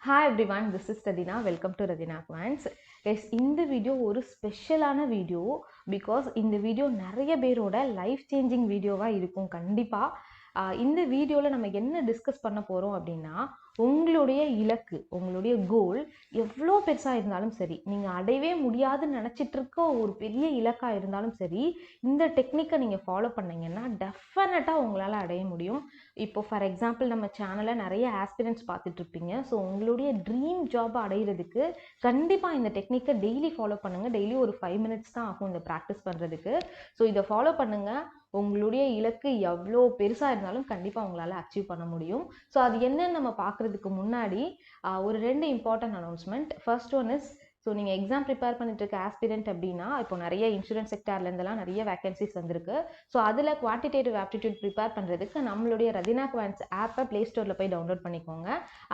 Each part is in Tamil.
Hi everyone, this is Radina. Welcome to Radina Quants. Guys, இந்த வீடியோ ஒரு ஸ்பெஷலான வீடியோ பிகாஸ் இந்த வீடியோ நிறைய பேரோட லைஃப் சேஞ்சிங் வீடியோவாக இருக்கும் கண்டிப்பாக. இந்த வீடியோவில் நம்ம என்ன டிஸ்கஸ் பண்ண போகிறோம் அப்படின்னா, உங்களுடைய இலக்கு, உங்களுடைய கோல் எவ்வளோ பெருசாக இருந்தாலும் சரி, நீங்கள் அடையவே முடியாதுன்னு நினச்சிட்டு இருக்க ஒரு பெரிய இலக்காக இருந்தாலும் சரி, இந்த டெக்னிக்கை நீங்கள் ஃபாலோ பண்ணிங்கன்னா டெஃபினட்டாக உங்களால் அடைய முடியும். இப்போ ஃபார் எக்ஸாம்பிள் நம்ம சேனலில் நிறைய ஆஸ்பிரன்ட்ஸ் பார்த்துட்ருப்பீங்க. ஸோ உங்களுடைய ட்ரீம் ஜாபை அடையிறதுக்கு கண்டிப்பாக இந்த டெக்னிக்கை டெய்லி ஃபாலோ பண்ணுங்கள். டெய்லி ஒரு 5 minutes தான் ஆகும் இந்த ப்ராக்டிஸ் பண்ணுறதுக்கு. ஸோ இதை ஃபாலோ பண்ணுங்கள். உங்களுடைய இலக்கு எவ்வளோ பெருசாக இருந்தாலும் கண்டிப்பாக உங்களால் அச்சீவ் பண்ண முடியும். ஸோ அது என்னன்னு நம்ம பார்க்குறதுக்கு முன்னாடி ஒரு 2 important announcement. First one is, so நீங்கள் எக்ஸாம் ப்ரிப்பேர் பண்ணிட்டு இருக்க ஆஸ்பிரண்ட் அப்படின்னா, இப்போ நிறைய இன்சூரன்ஸ் செக்டார்லேருந்துலாம் நிறைய வேகன்சிஸ் வந்திருக்கு. ஸோ அதில் குவான்டிடேட்டிவ் ஆப்டிடியூட் ப்ரிப்பேர் பண்ணுறதுக்கு நம்மளுடைய ரதினா குவான்ஸ் ஆப்பை ப்ளே ஸ்டோரில் போய் டவுன்லோட் பண்ணிக்கோங்க.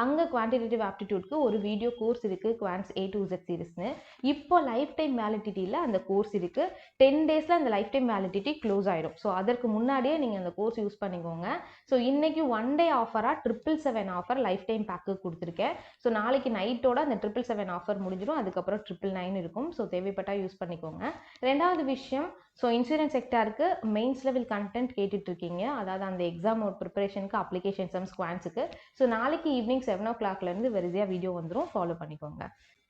அங்கே குவான்டிடேட்டிவ் ஆப்டிடியூட்க்கு ஒரு வீடியோ கோர்ஸ் இருக்குது, குவான்ஸ் A to Z சீரிஸ்னு. இப்போ லைஃப் டைம் வேலிடிட்டியில் அந்த கோர்ஸ் இருக்குது. 10 daysல அந்த லைஃப் டைம் வேலிடிட்டி க்ளோஸ் ஆகிடும். ஸோ அதற்கு முன்னாடியே நீங்கள் அந்த கோர்ஸ் யூஸ் பண்ணிக்கோங்க. ஸோ இன்றைக்கி 1 day ஆஃபராக 777 ஆஃபர் லைஃப் டைம் பேக்கு கொடுத்துருக்கேன். ஸோ நாளைக்கு நைட்டோட அந்த 777 ஆஃபர் முடிஞ்சிடும். அதுக்கப்புறம் 999 இருக்கும். ஸோ தேவைப்பட்டால் யூஸ் பண்ணிக்கோங்க. ரெண்டாவது விஷயம், ஸோ இன்சூரன்ஸ் செக்டாருக்கு மெயின்ஸ் லெவல் கண்டென்ட் கேட்டுட்டு இருக்கீங்க, அதாவது அந்த எக்ஸாம் ப்ரிப்பரேஷனுக்கு அப்ளிகேஷன் சம்ஸ் குவான்ஸுக்கு. ஸோ நாளைக்கு ஈவினிங் 7 o'clockலேருந்து வரிசையாக வீடியோ வந்துடும், ஃபாலோ பண்ணிக்கோங்க.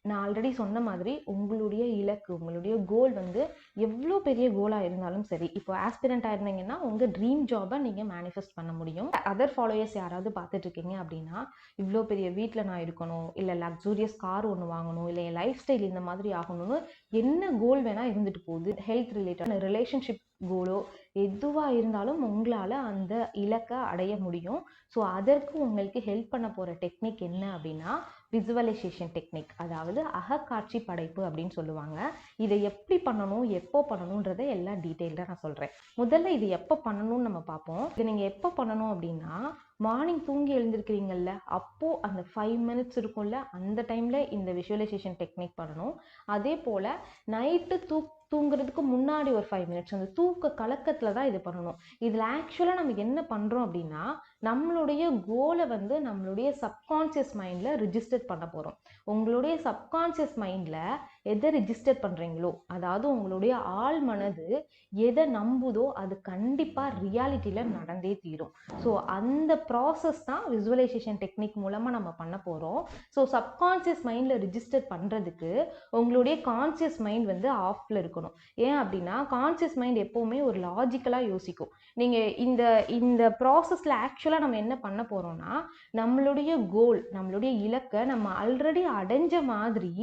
நான் ஆல்ரெடி சொன்ன மாதிரி உங்களுடைய இலக்கு, உங்களுடைய கோல் வந்து எவ்வளோ பெரிய கோலாக இருந்தாலும் சரி, இப்போ ஆஸ்பிரண்ட்டாக இருந்தீங்கன்னா உங்கள் ட்ரீம் ஜாபை நீங்கள் மேனிஃபெஸ்ட் பண்ண முடியும். அதர் ஃபாலோயர்ஸ் யாராவது பார்த்துட்டு இருக்கீங்க அப்படின்னா, இவ்வளோ பெரிய வீட்டில் நான் இருக்கணும், இல்லை லக்ஸூரியஸ் கார் ஒன்று வாங்கணும், இல்லை என் லைஃப் ஸ்டைல் இந்த மாதிரி ஆகணும்னு என்ன கோல் வேணால் இருந்துட்டு போகுது, ஹெல்த் ரிலேட்டட் ரிலேஷன்ஷிப் கோலோ எதுவாக இருந்தாலும் உங்களால் அந்த இலக்கை அடைய முடியும். ஸோ அதற்கு உங்களுக்கு ஹெல்ப் பண்ண போகிற டெக்னிக் என்ன அப்படின்னா, விசுவலைசேஷன் டெக்னிக், அதாவது அகக்காட்சி படைப்பு அப்படின்னு சொல்லுவாங்க. இதை எப்படி பண்ணணும், எப்போ பண்ணணுன்றதை எல்லாம் டீட்டெயில்டாக நான் சொல்கிறேன். முதல்ல இது எப்போ பண்ணணும்னு நம்ம பார்ப்போம். இது நீங்கள் எப்போ பண்ணணும் அப்படின்னா, மார்னிங் தூங்கி எழுந்திருக்கிறீங்கல்ல, அப்போது அந்த 5 minutes இருக்கும்ல, அந்த டைமில் இந்த விஷுவலைசேஷன் டெக்னிக் பண்ணணும். அதே போல் நைட்டு தூங்குறதுக்கு முன்னாடி ஒரு 5 minutes, அந்த தூக்க கலக்கத்தில் தான் இது பண்ணணும். இதில் ஆக்சுவலாக நம்ம என்ன பண்ணுறோம் அப்படின்னா, நம்மளுடைய கோலை வந்து நம்மளுடைய சப்கான்ஷியஸ் மைண்டில் ரிஜிஸ்டர் பண்ண போகிறோம். உங்களுடைய சப்கான்ஷியஸ் மைண்டில் எதை ரிஜிஸ்டர் பண்ணுறீங்களோ, அதாவது உங்களுடைய ஆழ் மனது எதை நம்புதோ அது கண்டிப்பாக ரியாலிட்டியில் நடந்தே தீரும். ஸோ அந்த ப்ராசஸ் தான் விசுவலைசேஷன் டெக்னிக் மூலமாக நம்ம பண்ண போகிறோம். ஸோ சப்கான்ஷியஸ் மைண்டில் ரிஜிஸ்டர் பண்ணுறதுக்கு உங்களுடைய கான்ஷியஸ் மைண்ட் வந்து ஆஃபில் இருக்கணும். ஏன் அப்படின்னா, கான்ஷியஸ் மைண்ட் எப்போவுமே ஒரு லாஜிக்கலாக யோசிக்கும். நீங்கள் இந்த ப்ராசஸில் ஆக்சுவலாக நம்ம என்ன பண்ண போகிறோம்னா, நம்மளுடைய கோல், நம்மளுடைய இலக்கை நம்ம ஆல்ரெடி அடைஞ்ச மாதிரி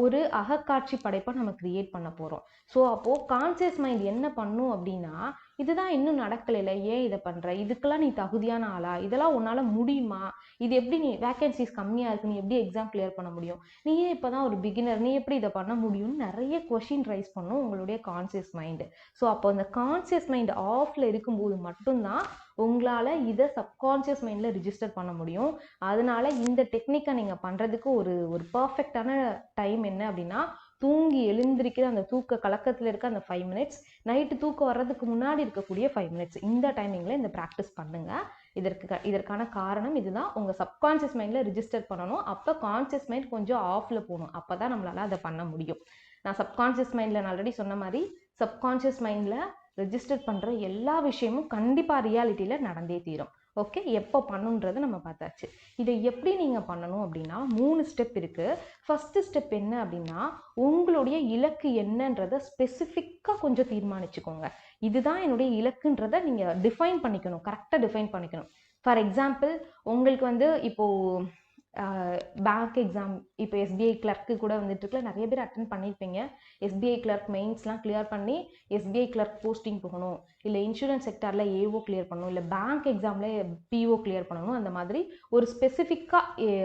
ஒரு அகக்காட்சி படைப்பை நம்ம கிரியேட் பண்ண போகிறோம். ஸோ அப்போது கான்சியஸ் மைண்ட் என்ன பண்ணும் அப்படின்னா, இதுதான் இன்னும் நடக்கலைல, ஏன் இதை பண்ணுற, இதுக்கெல்லாம் நீ தகுதியான ஆளா, இதெல்லாம் உன்னால் முடியுமா, இது எப்படி, நீ வேகன்சிஸ் கம்மியாக இருக்குது, நீ எப்படி எக்ஸாம் கிளியர் பண்ண முடியும், நீ ஏன் இப்போ தான் ஒரு பிகினர், நீ எப்படி இதை பண்ண முடியும்னு நிறைய கொஷின் ரைஸ் பண்ணும் உங்களுடைய கான்சியஸ் மைண்டு. ஸோ அப்போ அந்த கான்சியஸ் மைண்ட் ஆஃபில் இருக்கும்போது மட்டும்தான் உங்களால் இதை சப்கான்ஷியஸ் மைண்டில் ரிஜிஸ்டர் பண்ண முடியும். அதனால இந்த டெக்னிக்கை நீங்கள் பண்ணுறதுக்கு ஒரு பர்ஃபெக்டான டைம் என்ன அப்படின்னா, தூங்கி எழுந்திருக்கிற அந்த தூக்க கலக்கத்தில் இருக்க அந்த 5 minutes, நைட்டு தூக்கம் வர்றதுக்கு முன்னாடி இருக்கக்கூடிய 5 minutes, இந்த டைமிங்கில் இந்த ப்ராக்டிஸ் பண்ணுங்கள். இதற்கான காரணம் இதுதான். உங்கள் சப்கான்ஷியஸ் மைண்டில் ரிஜிஸ்டர் பண்ணணும். அப்போ கான்ஷியஸ் மைண்ட் கொஞ்சம் ஆஃபில் போகணும். அப்போ தான் நம்மளால் அதை பண்ண முடியும். நான் சப்கான்ஷியஸ் மைண்டில் நான் ஆல்ரெடி சொன்ன மாதிரி, சப்கான்ஷியஸ் மைண்டில் ரெஜிஸ்டர் பண்ணுற எல்லா விஷயமும் கண்டிப்பாக ரியாலிட்டியில் நடந்தே தீரும். ஓகே, எப்போ பண்ணுன்றதை நம்ம பார்த்தாச்சு. இதை எப்படி நீங்கள் பண்ணணும் அப்படின்னா, 3 ஸ்டெப் இருக்குது. ஃபஸ்ட்டு ஸ்டெப் என்ன அப்படின்னா, உங்களுடைய இலக்கு என்னன்றதை ஸ்பெசிஃபிக்காக கொஞ்சம் தீர்மானிச்சுக்கோங்க. இதுதான் என்னுடைய இலக்குன்றதை நீங்கள் டிஃபைன் பண்ணிக்கணும், கரெக்டாக டிஃபைன் பண்ணிக்கணும். ஃபார் எக்ஸாம்பிள், உங்களுக்கு வந்து இப்போது பேங்க் எக்ஸாம், இப்போ SBI கிளர்க்கு கூட வந்துட்டு இருக்குல்ல, நிறைய பேர் அட்டன் பண்ணியிருப்பீங்க. SBI கிளர்க் மெயின்ஸ்லாம் கிளியர் பண்ணி SBI கிளர்க் போஸ்டிங் போகணும், இல்லை இன்சூரன்ஸ் செக்டாரில் AO கிளியர் பண்ணணும், இல்லை பேங்க் எக்ஸாமில் PO கிளியர் பண்ணணும். அந்த மாதிரி ஒரு ஸ்பெசிஃபிக்காக,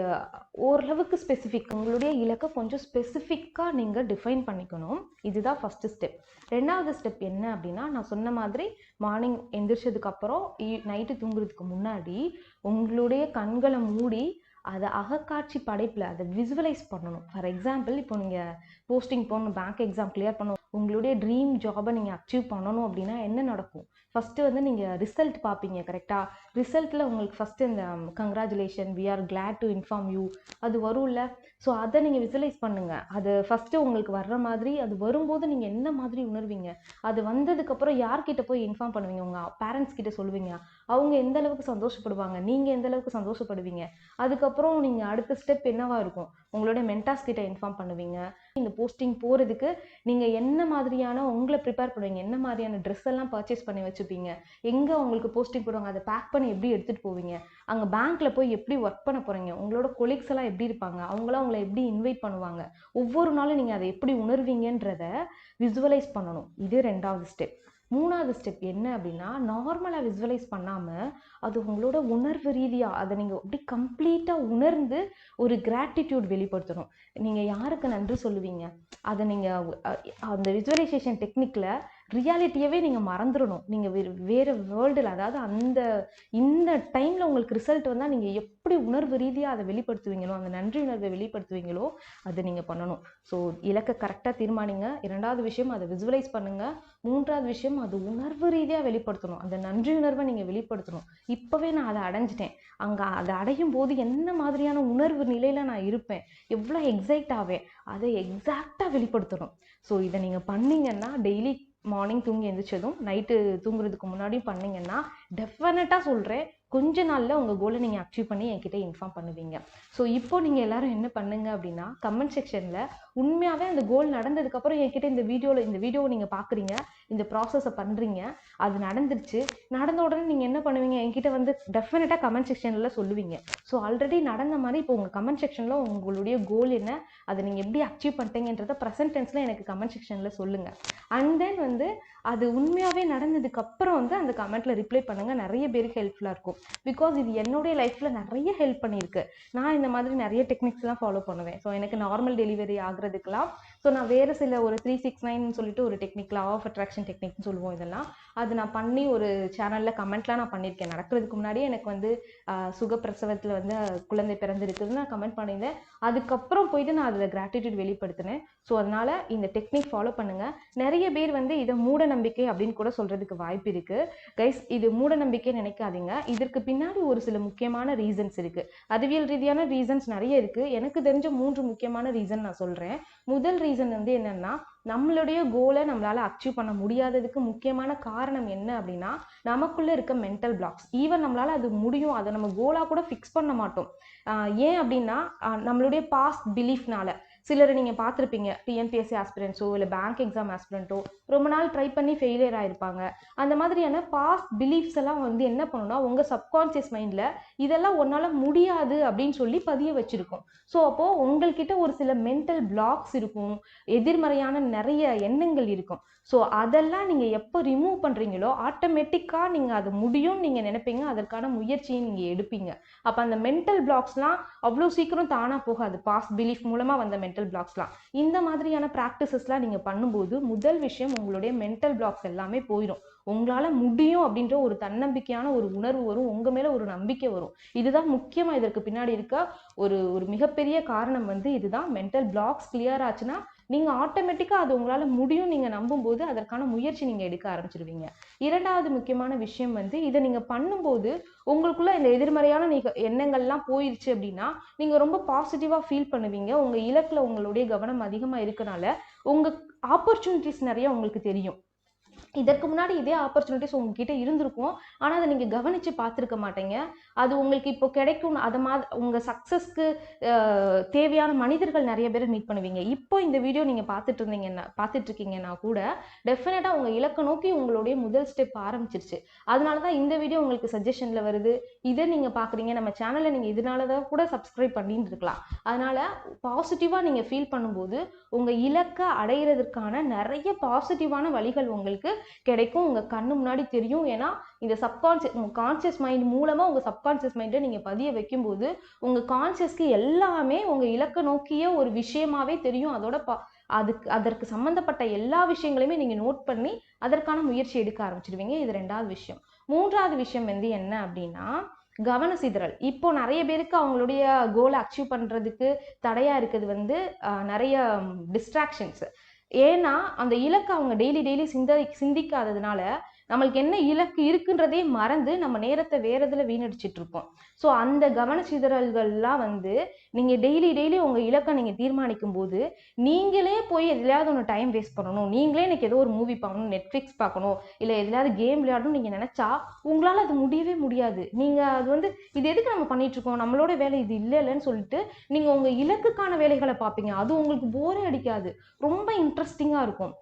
ஓரளவுக்கு ஸ்பெசிஃபிக், உங்களுடைய இலக்கை கொஞ்சம் ஸ்பெசிஃபிக்காக நீங்கள் டிஃபைன் பண்ணிக்கணும். இதுதான் ஃபஸ்ட்டு ஸ்டெப். ரெண்டாவது ஸ்டெப் என்ன அப்படின்னா, நான் சொன்ன மாதிரி மார்னிங் எந்திரிச்சதுக்கப்புறம் நைட்டு தூங்குறதுக்கு முன்னாடி உங்களுடைய கண்களை மூடி அதை அகக்காட்சி படைப்பில் அதை விசுவலைஸ் பண்ணணும். ஃபார் எக்ஸாம்பிள், இப்போ நீங்கள் போஸ்டிங் போகணும், பேங்க் எக்ஸாம் கிளியர் பண்ணணும், உங்களுடைய ட்ரீம் ஜாபை நீங்கள் அச்சீவ் பண்ணணும் அப்படின்னா என்ன நடக்கும்? ஃபஸ்ட்டு வந்து நீங்கள் ரிசல்ட் பார்ப்பீங்க கரெக்டாக. ரிசல்ட்டில் உங்களுக்கு ஃபஸ்ட்டு இந்த congratulation we are glad to inform you அது வரும்ல. ஸோ அதை நீங்கள் விசுவலைஸ் பண்ணுங்கள். அது ஃபஸ்ட்டு உங்களுக்கு வர்ற மாதிரி, அது வரும்போது நீங்கள் என்ன மாதிரி உணர்வீங்க, அது வந்ததுக்கப்புறம் யார்கிட்ட போய் இன்ஃபார்ம் பண்ணுவீங்க, உங்கள் பேரண்ட்ஸ் கிட்ட சொல்லுவீங்க, அவங்க எந்த அளவுக்கு சந்தோஷப்படுவாங்க, நீங்கள் எந்த அளவுக்கு சந்தோஷப்படுவீங்க. அதுக்கப்புறம் நீங்கள் அடுத்த ஸ்டெப் என்னவா இருக்கும், உங்களுடைய மென்டார்ஸ் கிட்ட இன்ஃபார்ம் பண்ணுவீங்க. இந்த போஸ்டிங் போகிறதுக்கு நீங்கள் என்ன மாதிரியான உங்களை ப்ரிப்பேர் பண்ணுவீங்க, என்ன மாதிரியான ட்ரெஸ் எல்லாம் பர்ச்சேஸ் பண்ணி வச்சுப்பீங்க, எங்கே உங்களுக்கு போஸ்டிங் போடுவாங்க அதை பேக் பண்ணி எப்படி எடுத்துகிட்டு போவீங்க, அங்கே பேங்க்கில் போய் எப்படி ஒர்க் பண்ண போகிறீங்க, உங்களோட கொலீக்ஸ் எல்லாம் எப்படி இருப்பாங்க, அவங்களாம் உங்களை எப்படி இன்வைட் பண்ணுவாங்க, ஒவ்வொரு நாளும் நீங்கள் அதை எப்படி உணர்வீங்கன்றத விசுவலைஸ் பண்ணணும். இது 2வது ஸ்டெப். 3வது ஸ்டெப் என்ன அப்படின்னா, நார்மலாக விசுவலைஸ் பண்ணாமல் அது உங்களோட உணர்வு ரீதியாக அதை நீங்கள் அப்படி கம்ப்ளீட்டாக உணர்ந்து ஒரு கிராட்டிடியூட் வெளிப்படுத்தணும். நீங்கள் யாருக்கு நன்றி சொல்லுவீங்க, அதை நீங்கள் அந்த விசுவலைசேஷன் டெக்னிக்கில் ரியாலிட்டியவே நீங்கள் மறந்துடணும். நீங்கள் வேறு வேர்ல்டில், அதாவது இந்த டைமில் உங்களுக்கு ரிசல்ட் வந்தால் நீங்கள் எப்படி உணர்வு ரீதியாக அதை வெளிப்படுத்துவீங்களோ, அந்த நன்றி உணர்வை வெளிப்படுத்துவீங்களோ அதை நீங்கள் பண்ணணும். ஸோ இலக்கை கரெக்டாக தீர்மானிங்க. 2வது விஷயம் அதை விசுவலைஸ் பண்ணுங்கள். 3வது விஷயம் அது உணர்வு ரீதியாக வெளிப்படுத்தணும். அந்த நன்றி உணர்வை நீங்கள் வெளிப்படுத்தணும். இப்போவே நான் அதை அடைஞ்சிட்டேன், அங்கே அதை அடையும் போது என்ன மாதிரியான உணர்வு நிலையில் நான் இருப்பேன், எவ்வளோ எக்ஸைட் ஆவேன், அதை எக்ஸாக்டாக வெளிப்படுத்தணும். ஸோ இதை நீங்கள் பண்ணிங்கன்னா, டெய்லி மார்னிங் தூங்கி எழுந்திரிச்சதும் நைட்டு தூங்குறதுக்கு முன்னாடியும் பண்ணிங்கன்னா, டெஃபினட்டாக சொல்கிறேன், கொஞ்ச நாளில் உங்கள் கோலை நீங்கள் அச்சீவ் பண்ணி என்கிட்ட இன்ஃபார்ம் பண்ணுவீங்க. ஸோ இப்போ நீங்கள் எல்லோரும் என்ன பண்ணுங்க அப்படின்னா, கமெண்ட் செக்ஷனில் உண்மையாகவே அந்த கோல் நடந்ததுக்கப்புறம் என்கிட்ட இந்த வீடியோவை நீங்கள் பார்க்குறீங்க, இந்த ப்ராசஸை பண்ணுறீங்க, அது நடந்துருச்சு, நடந்த உடனே நீங்கள் என்ன பண்ணுவீங்க, என்கிட்ட வந்து டெஃபினட்டாக கமெண்ட் செக்ஷனில் சொல்லுவீங்க. ஸோ ஆல்ரெடி நடந்த மாதிரி இப்போ உங்கள் கமெண்ட் செக்ஷனில் உங்களுடைய கோல் என்ன, அதை நீங்கள் எப்படி அச்சீவ் பண்ணிட்டீங்கன்றத ப்ரெசன்ட் டென்ஸில் எனக்கு கமெண்ட் செக்ஷனில் சொல்லுங்கள். அண்ட் தென் வந்து அது உண்மையாகவே நடந்ததுக்கப்புறம் வந்து அந்த கமெண்ட்டில் ரிப்ளை பண்ணுங்கள். நிறைய பேருக்கு ஹெல்ப்ஃபுல்லாக இருக்கும். பிகாஸ் இது என்னுடைய லைஃப்பில் நிறைய ஹெல்ப் பண்ணியிருக்கு. நான் இந்த மாதிரி நிறைய டெக்னிக்ஸ்லாம் ஃபாலோ பண்ணுவேன். ஸோ எனக்கு நார்மல் டெலிவரி ஆகுறதுக்கெலாம் நான் வேறு சில ஒரு 369 சொல்லிட்டு ஒரு டெக்னிக், லா ஆஃப் அட்ராக்ஷன் டெக்னிக்னு சொல்லுவோம். இதெல்லாம் அது நான் பண்ணி ஒரு சேனலில் கமெண்ட்லாம் நான் பண்ணியிருக்கேன். நடக்கிறதுக்கு முன்னாடியே எனக்கு வந்து சுகப்பிரசவத்தில் வந்து குழந்தை பிறந்திருக்குதுன்னு நான் கமெண்ட் பண்ணியிருந்தேன். அதுக்கப்புறம் போயிட்டு நான் அதில் கிராட்டிடியூட் வெளிப்படுத்தினேன். ஸோ அதனால் இந்த டெக்னிக் ஃபாலோ பண்ணுங்கள். நிறைய பேர் வந்து இதை மூட நம்பிக்கை அப்படின்னு கூட சொல்கிறதுக்கு வாய்ப்பு இருக்குது. கைஸ், இது மூட நம்பிக்கை நினைக்காதீங்க. இதற்கு பின்னாடி ஒரு சில முக்கியமான ரீசன்ஸ் இருக்குது. அறிவியல் ரீதியான ரீசன்ஸ் நிறைய இருக்குது. எனக்கு தெரிஞ்ச 3 முக்கியமான ரீசன் நான் சொல்கிறேன். முதல் ரீசன் வந்து என்னென்னா, நம்மளுடைய கோலை நம்மளால் அச்சீவ் பண்ண முடியாததுக்கு முக்கியமான காரணம் என்ன அப்படின்னா, நமக்குள்ளே இருக்க மென்டல் பிளாக்ஸ். ஈவன் நம்மளால் அது முடியும், அதை நம்ம கோலாக கூட ஃபிக்ஸ் பண்ண மாட்டோம். ஏன் அப்படின்னா, நம்மளுடைய பாஸ்ட் பிலீஃப்னால. சிலரை நீங்கள் பார்த்துருப்பீங்க, டிஎன்பிஎஸ்சி ஆஸ்பிரண்ட்ஸோ இல்லை பேங்க் எக்ஸாம் ஆஸ்பிரண்ட்டோ ரொம்ப நாள் ட்ரை பண்ணி ஃபெயிலியர் ஆகிருப்பாங்க. அந்த மாதிரியான பாஸ்ட் பிலீஃப்ஸ் எல்லாம் வந்து என்ன பண்ணணும்னா, உங்கள் சப்கான்ஷியஸ் மைண்டில் இதெல்லாம் உன்னால் முடியாது அப்படின்னு சொல்லி பதிய வச்சுருக்கும். ஸோ அப்போது உங்கள்கிட்ட ஒரு சில மென்டல் பிளாக்ஸ் இருக்கும், எதிர்மறையான நிறைய எண்ணங்கள் இருக்கும். ஸோ அதெல்லாம் நீங்கள் எப்போ ரிமூவ் பண்ணுறீங்களோ ஆட்டோமேட்டிக்காக நீங்கள் அது முடியும்னு நீங்கள் நினைப்பீங்க, அதற்கான முயற்சியை நீங்கள் எடுப்பீங்க. அப்போ அந்த மென்டல் பிளாக்ஸ்லாம் அவ்வளோ சீக்கிரம் தானாக போகாது. பாஸ்ட் பிலீஃப் மூலமாக வந்த மென்டல் பிளாக்ஸ்லாம், இந்த மாதிரியான ப்ராக்டிசஸ்லாம் நீங்கள் பண்ணும்போது முதல் விஷயம், உங்களுடைய மென்டல் பிளாக்ஸ் எல்லாமே போயிடும். உங்களால் முடியும் அப்படின்ற ஒரு தன்னம்பிக்கையான ஒரு உணர்வு வரும், உங்கள் மேலே ஒரு நம்பிக்கை வரும். இதுதான் முக்கியமாக இதற்கு பின்னாடி இருக்க ஒரு மிகப்பெரிய காரணம் வந்து இதுதான். மென்டல் பிளாக்ஸ் கிளியர் ஆச்சுன்னா நீங்கள் ஆட்டோமேட்டிக்காக அது உங்களால் முடியும் நீங்கள் நம்பும்போது அதற்கான முயற்சி நீங்கள் எடுக்க ஆரம்பிச்சிருவீங்க. 2வது முக்கியமான விஷயம் வந்து, இதை நீங்கள் பண்ணும்போது உங்களுக்குள்ள இந்த எதிர்மறையான எண்ணங்கள்லாம் போயிடுச்சு அப்படின்னா நீங்கள் ரொம்ப பாசிட்டிவாக ஃபீல் பண்ணுவீங்க. உங்கள் இலக்கில் உங்களுடைய கவனம் அதிகமாக இருக்கனால உங்கள் ஆப்பர்ச்சுனிட்டிஸ் நிறைய உங்களுக்கு தெரியும். இதற்கு முன்னாடி இதே ஆப்பர்ச்சுனிட்டிஸ் உங்ககிட்ட இருந்திருக்கும், ஆனால் அதை நீங்கள் கவனித்து பார்த்துருக்க மாட்டீங்க. அது உங்களுக்கு இப்போ கிடைக்கும். அதை உங்கள் சக்ஸஸ்க்கு தேவையான மனிதர்கள் நிறைய பேர் மீட் பண்ணுவீங்க. இப்போ இந்த வீடியோ நீங்கள் பார்த்துட்ருக்கீங்கன்னா கூட டெஃபினட்டாக உங்கள் இலக்கை நோக்கி உங்களுடைய முதல் ஸ்டெப் ஆரம்பிச்சிருச்சு. அதனால தான் இந்த வீடியோ உங்களுக்கு சஜஷனில் வருது. இதை நீங்கள் பார்க்குறீங்க, நம்ம சேனலை நீங்கள் இதனால தான் கூட சப்ஸ்கிரைப் பண்ணிட்டு இருக்கலாம். அதனால் பாசிட்டிவாக நீங்கள் ஃபீல் பண்ணும்போது உங்கள் இலக்கை அடைகிறதுக்கான நிறைய பாசிட்டிவான வழிகள் உங்களுக்கு கிடைக்கும், உங்க கண்ணு முன்னாடி தெரியும். ஏன்னா இந்த உங்க கான்சியஸ் மைண்ட் மூலமா உங்க சப்கான்சியஸ் மைண்டை நீங்க பதிய வைக்கும்போது உங்க கான்சியஸ்க்கு எல்லாமே உங்க இலக்க நோக்கிய ஒரு விஷயமாவே தெரியும். அதோட அதற்கு சம்பந்தப்பட்ட எல்லா விஷயங்களையுமே நீங்க நோட் பண்ணி அதற்கான முயற்சி எடுக்க ஆரம்பிச்சிடுவீங்க. இது 2வது விஷயம். 3வது விஷயம் வந்து என்ன அப்படின்னா, கவன சிதறல். இப்போ நிறைய பேருக்கு அவங்களுடைய கோலை அச்சீவ் பண்றதுக்கு தடையா இருக்குது வந்து நிறைய டிஸ்ட்ராக்ஷன்ஸ். ஏன்னா அந்த இலக்கை அவங்க டெய்லி சிந்திக்காததுனால நம்மளுக்கு என்ன இலக்கு இருக்குன்றதே மறந்து நம்ம நேரத்தை வேற இதில் வீணடிச்சிட்டு இருப்போம். ஸோ அந்த கவனச்சிதறல்கள்லாம் வந்து நீங்கள் டெய்லி உங்கள் இலக்கை நீங்கள் தீர்மானிக்கும் போது நீங்களே போய் எதுலையாவது ஒன்று டைம் வேஸ்ட் பண்ணணும், நீங்களே எனக்கு ஏதோ ஒரு மூவி பார்க்கணும், நெட்ஃப்ளிக்ஸ் பார்க்கணும், இல்லை எதுலையாவது கேம் விளையாடணும் நீங்கள் நினச்சா உங்களால் அது முடியவே முடியாது. நீங்கள் அது வந்து இது எதுக்கு நம்ம பண்ணிட்டு இருக்கோம், நம்மளோட வேலை இது இல்லைன்னு சொல்லிட்டு நீங்கள் உங்கள் இலக்குக்கான வேலைகளை பார்ப்பீங்க. அது உங்களுக்கு போரே அடிக்காது, ரொம்ப இன்ட்ரெஸ்டிங்காக இருக்கும்.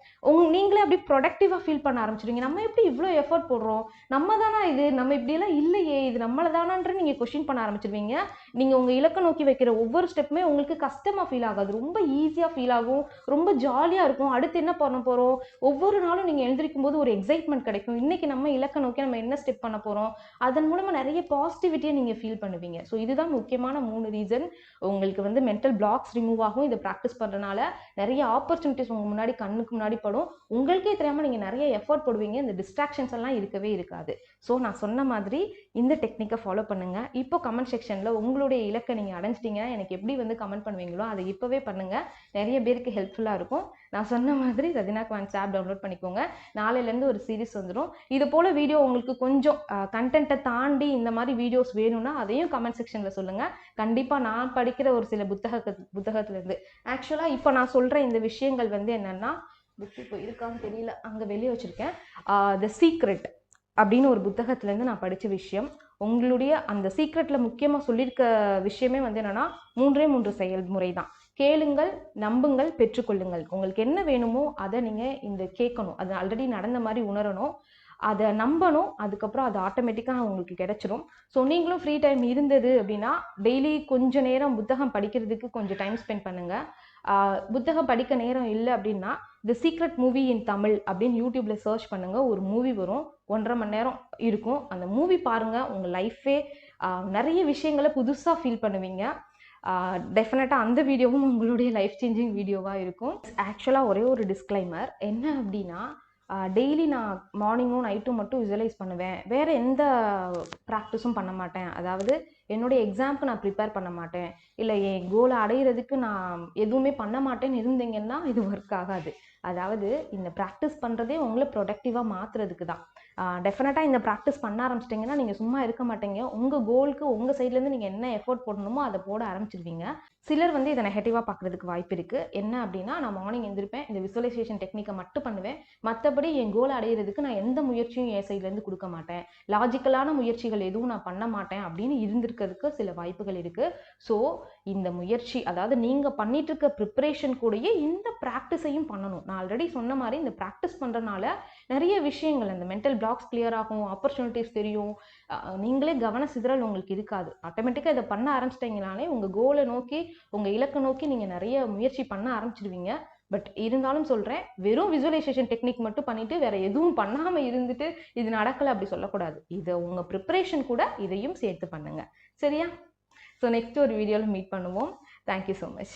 நீங்களே அப்படி ப்ரொடக்டிவாக ஃபீல் பண்ண ஆரம்பிச்சிடுவீங்க. நம்ம எப்படி இவ்வளோ எஃபர்ட் போடுறோம், நம்ம தானா இது, நம்ம இப்படியெல்லாம் இல்லையே, இது நம்மளை தானான்ற நீங்கள் கொஸ்டின் பண்ண ஆரம்பிச்சிருவீங்க. நீங்கள் உங்கள் இலக்கை நோக்கி வைக்கிற ஒவ்வொரு ஸ்டெப்புமே உங்களுக்கு கஷ்டமாக ஃபீல் ஆகாது, ரொம்ப ஈஸியாக ஃபீல் ஆகும், ரொம்ப ஜாலியாக இருக்கும். அடுத்து என்ன பண்ண போகிறோம், ஒவ்வொரு நாளும் நீங்கள் எழுந்திருக்கும் போது ஒரு எக்ஸைட்மெண்ட் கிடைக்கும். இன்னைக்கு நம்ம இலக்கை நோக்கி நம்ம என்ன ஸ்டெப் பண்ண போகிறோம், அதன் மூலமாக நிறைய பாசிட்டிவிட்டியை நீங்கள் ஃபீல் பண்ணுவீங்க. ஸோ இதுதான் முக்கியமான 3 ரீசன். உங்களுக்கு வந்து மென்டல் பிளாக்ஸ் ரிமூவ் ஆகும் இதை ப்ராக்டிஸ் பண்ணுறதுனால. நிறைய ஆப்பர்ச்சுனிட்டிஸ் உங்கள் முன்னாடி கண்ணுக்கு முன்னாடி படும், உங்களுக்கே தெரியாமல் நீங்கள் நிறைய எஃபர்ட் போடுவீங்க, இந்த டிஸ்ட்ராக்ஷன்ஸ் எல்லாம் இருக்கவே இருக்காது. ஸோ நான் சொன்ன மாதிரி இந்த டெக்னிக்கை ஃபாலோ பண்ணுங்கள். இப்போ கமெண்ட் செக்ஷனில் உங்களுடைய இலக்கை நீங்கள் அடைஞ்சிட்டீங்க எனக்கு எப்படி வந்து கமெண்ட் பண்ணுவீங்களோ அதை இப்போவே பண்ணுங்கள், நிறைய பேருக்கு ஹெல்ப்ஃபுல்லாக இருக்கும். நான் சொன்ன மாதிரி ரதினா குவான்ஸ் ஆப் டவுன்லோட் பண்ணிக்கோங்க. நாளையிலேருந்து ஒரு சீரிஸ் வந்துடும். இது போல் வீடியோ உங்களுக்கு கொஞ்சம் கண்டென்ட்டை தாண்டி இந்த மாதிரி வீடியோஸ் வேணும்னா அதையும் கமெண்ட் செக்ஷனில் சொல்லுங்கள். கண்டிப்பாக நான் படிக்கிற ஒரு சில புத்தகத்துலேருந்து ஆக்சுவலாக இப்போ நான் சொல்கிற இந்த விஷயங்கள் வந்து என்னென்னா, புக் இப்போ இருக்கான்னு தெரியல, அங்கே வெளியே வச்சுருக்கேன். த சீக்ரெட் அப்படின்னு ஒரு புத்தகத்துலேருந்து நான் படித்த விஷயம். உங்களுடைய அந்த சீக்ரெட்டில் முக்கியமாக சொல்லியிருக்க விஷயமே வந்து என்னென்னா 3 செயல்முறை தான். கேளுங்கள், நம்புங்கள், பெற்றுக்கொள்ளுங்கள். உங்களுக்கு என்ன வேணுமோ அதை நீங்கள் கேட்கணும், அது ஆல்ரெடி நடந்த மாதிரி உணரணும், அதை நம்பணும், அதுக்கப்புறம் அது ஆட்டோமேட்டிக்காக உங்களுக்கு கிடைச்சிரும். ஸோ நீங்களும் ஃப்ரீ டைம் இருந்தது அப்படின்னா டெய்லி கொஞ்சம் நேரம் புத்தகம் படிக்கிறதுக்கு கொஞ்சம் டைம் ஸ்பெண்ட் பண்ணுங்கள். புத்தகம் படிக்க நேரம் இல்லை அப்படின்னா தி சீக்ரெட் மூவி இன் தமிழ் அப்படின்னு யூடியூப்பில் சர்ச் பண்ணுங்கள். ஒரு மூவி வரும், 1.5 மணி நேரம் இருக்கும். அந்த மூவி பாருங்கள், உங்கள் லைஃபே நிறைய விஷயங்களை புதுசாக ஃபீல் பண்ணுவீங்க. டெஃபினட்டாக அந்த வீடியோவும் உங்களுடைய லைஃப் சேஞ்சிங் வீடியோவாக இருக்கும். ஆக்சுவலாக ஒரே ஒரு டிஸ்க்ளைமர் என்ன அப்படின்னா, டெய்லி நான் மார்னிங்கும் நைட்டும் மட்டும் விசுவலைஸ் பண்ணுவேன், வேறு எந்த ப்ராக்டிஸும் பண்ண மாட்டேன், அதாவது என்னுடைய எக்ஸாமுக்கு நான் ப்ரிப்பேர் பண்ண மாட்டேன், இல்லை என் கோலை அடையிறதுக்கு நான் எதுவுமே பண்ண மாட்டேன்னு இருந்தீங்கன்னா இது ஒர்க் ஆகாது. அதாவது இந்த ப்ராக்டிஸ் பண்ணுறதே உங்களை ப்ரொடக்டிவாக மாற்றுறதுக்கு தான். டெஃபினட்டாக இந்த ப்ராக்டிஸ் பண்ண ஆரம்பிச்சிட்டிங்கன்னா நீங்கள் சும்மா இருக்க மாட்டீங்க. உங்கள் கோலுக்கு உங்கள் சைட்லேருந்து நீங்கள் என்ன எஃபோர்ட் போடணுமோ அதை போட ஆரம்பிச்சிருவீங்க. சிலர் வந்து இதை நெகட்டிவாக பார்க்குறதுக்கு வாய்ப்பு இருக்குது. என்ன அப்படின்னா, நான் மார்னிங் எழுந்திருப்பேன், இந்த விசுவலைசேஷன் டெக்னிக்கை மட்டும் பண்ணுவேன், மற்றபடி என் கோலை அடையிறதுக்கு நான் எந்த முயற்சியும் என் சைட்லேருந்து கொடுக்க மாட்டேன், லாஜிக்கலான முயற்சிகள் எதுவும் நான் பண்ண மாட்டேன் அப்படின்னு இருந்திருக்கிறதுக்கு சில வாய்ப்புகள் இருக்குது. ஸோ இந்த முயற்சி, அதாவது நீங்கள் பண்ணிட்டு இருக்க ப்ரிப்பரேஷன் கூடயே இந்த ப்ராக்டிஸையும் பண்ணணும். நான் ஆல்ரெடி சொன்ன மாதிரி இந்த ப்ராக்டிஸ் பண்ணுறதுனால நிறைய விஷயங்கள், அந்த மென்டல் பிளாக்ஸ் கிளியர் ஆகும், ஆப்பர்ச்சுனிட்டிஸ் தெரியும், நீங்களே கவன சிதறல் உங்களுக்கு இருக்காது. ஆட்டோமேட்டிக்காக இதை பண்ண ஆரம்பிச்சிட்டிங்கனாலே உங்கள் கோலை நோக்கி, உங்கள் இலக்கை நோக்கி நீங்கள் நிறைய முயற்சி பண்ண ஆரம்பிச்சிடுவீங்க. பட் இருந்தாலும் சொல்கிறேன், வெறும் விசுவலைசேஷன் டெக்னிக் மட்டும் பண்ணிவிட்டு வேறு எதுவும் பண்ணாமல் இருந்துட்டு இது நடக்கலை அப்படி சொல்லக்கூடாது. இதை உங்கள் ப்ரிப்பரேஷன் கூட இதையும் சேர்த்து பண்ணுங்கள், சரியா? ஸோ நெக்ஸ்ட் ஒரு வீடியோவில் மீட் பண்ணுவோம். Thank you so much.